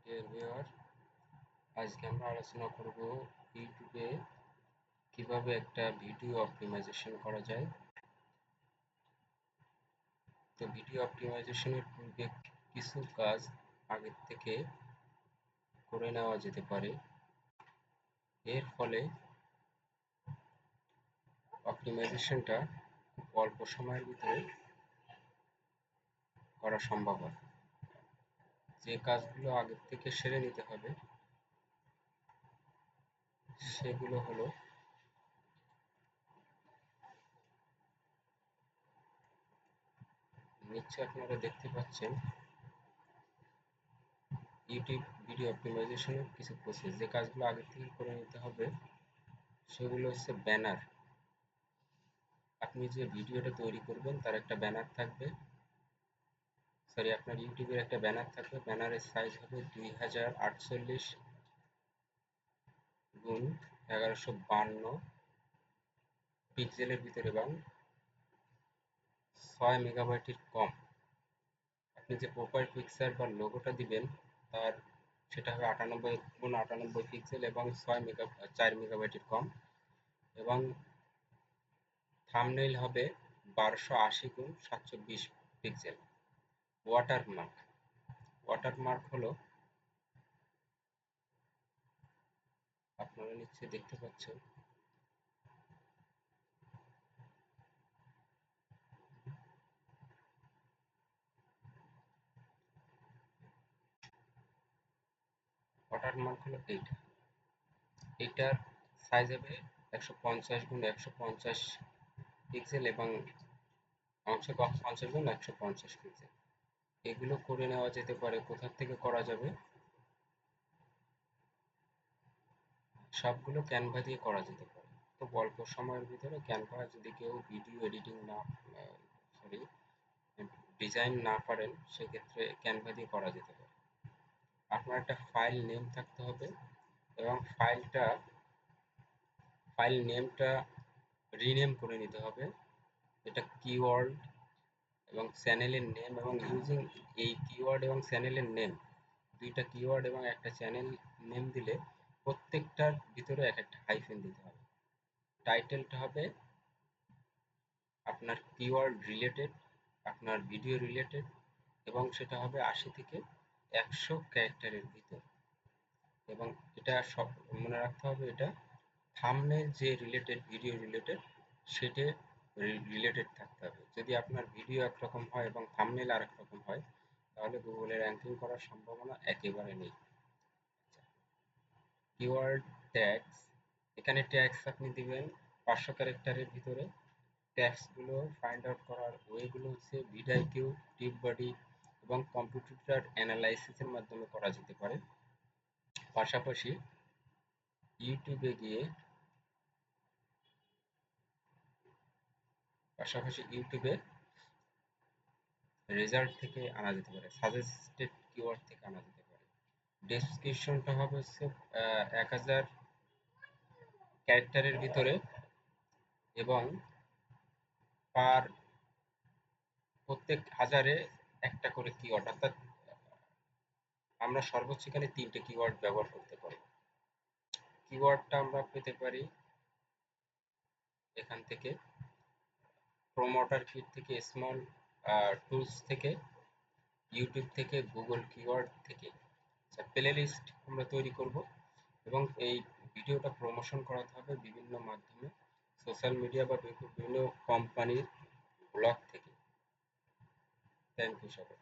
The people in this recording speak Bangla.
ডিয়ার ভিউয়ার, আজকে আমরা আলোচনা করব ইউটিউবে কিভাবে একটা ভিডিও অপটিমাইজেশন করা যায়। তো ভিডিও অপটিমাইজেশনের পূর্বে কিছু কাজ আগের থেকে করে নেওয়া যেতে পারে। এর ফলে অপটিমাইজেশনটা খুব অল্প সময়ের ভিতরে করা সম্ভব হয়। যে কাজগুলো আগের থেকে সেরে নিতে হবে সেগুলো হলো, নিশ্চয়ই আপনারা দেখতে পাচ্ছেন ইউটিউব ভিডিও অপটিমাইজেশনের কিছু প্রসেস। যে কাজগুলো আগে থেকে করে নিতে হবে সেগুলো হচ্ছে ব্যানার। আপনি যে ভিডিওটা তৈরি করবেন তার একটা ব্যানার থাকবে, আপনার ইউটিউবের একটা ব্যানার থাকবে। ব্যানারের সাইজ হবে 2048 গুণ 1152 পিক্সেলের ভিতরে এবং 6 মেগাবাইটের কম। আপনি যে প্রোফাইল পিকচার বা লোগোটা দিবেন তার সেটা হবে 98 গুণ 98 পিক্সেল এবং 4 মেগাবাইটের কম, এবং থাম্বনেইল হবে 1280 গুণ 720 পিক্সেল। ওয়াটারমার্ক ওয়াটারমার্ক হলো, আপনারা নিশ্চয়ই দেখতে পাচ্ছেন, ওয়াটারমার্ক হলো এইটার সাইজ হবে 150 গুণ 150 পিক্সেল এবং 150 গুণ 150 পিক্সেল। এগুলো করে নেওয়া যেতে পারে। কোথা থেকে করা যাবে? সবগুলো ক্যানভা দিয়ে করা যেতে পারে। তো অল্প সময়ের ভিতরে ক্যানভা যদি কেউ ভিডিও এডিটিং না সরি ডিজাইন না পারেন সেক্ষেত্রে ক্যানভা দিয়ে করা যেতে পারে। আপনার একটা ফাইল নেম থাকতে হবে এবং ফাইল নেমটা রিনেম করে নিতে হবে। এটা কিওয়ার্ড এবং চ্যানেলের নেম, এবং ইউজিং এই কিওয়ার্ড এবং চ্যানেলের নেম, দুইটা কিওয়ার্ড এবং একটা চ্যানেল নেম দিলে প্রত্যেকটার ভিতরে এক একটা হাইফেন দিতে হবে। টাইটেলটা হবে আপনার কিওয়ার্ড রিলেটেড, আপনার ভিডিও রিলেটেড, এবং সেটা হবে 80 থেকে 100 ক্যারেক্টারের ভিতর। এবং এটা সব মনে রাখতে হবে, এটা থাম্বনেল যে রিলেটেড, ভিডিও রিলেটেড, সেটা রিলেটেড থাকতে হবে। যদি আপনার ভিডিও একরকম হয় এবং থাম্বনেল আরেক রকম হয় তাহলে গুগলে র্যাঙ্কিং করার সম্ভাবনা একেবারে নেই। কিওয়ার্ড ট্যাগস, এখানে ট্যাগস আপনি দিবেন 500 ক্যারেক্টারের ভিতরে। ট্যাগসগুলো ফাইন্ড আউট করার ওয়েগুলো হচ্ছে ভিডিআইকিউ, টিউববাডি এবং কম্পিউটার অ্যানালাইসিসের মাধ্যমে করা যেতে পারে। পাশাপাশি ইউটিউবে গিয়ে ইউটিউবে রেজাল্ট থেকে আনা যেতে পারে, সাজেস্টেড কিওয়ার্ড থেকে আনা যেতে পারে। ডেসক্রিপশনটা হবে হচ্ছে 1000 ক্যারেক্টারের ভিতরে, এবং পার প্রত্যেক হাজারে একটা করে কিওয়ার্ড, অর্থাৎ আমরা সর্বোচ্চ এখানে 3টে কিওয়ার্ড ব্যবহার করতে পারবো। কিওয়ার্ডটা আমরা পেতে পারি এখান থেকে, প্রোমোটার কিট থেকে, স্মল টুলস থেকে, ইউটিউব থেকে, গুগল কিওয়ার্ড থেকে। প্লে লিস্ট আমরা তৈরি করব এবং এই ভিডিওটা প্রমোশন করাতে হবে বিভিন্ন মাধ্যমে, সোশ্যাল মিডিয়া বা বিভিন্ন কোম্পানির ব্লগ থেকে। থ্যাংক ইউ সবাই।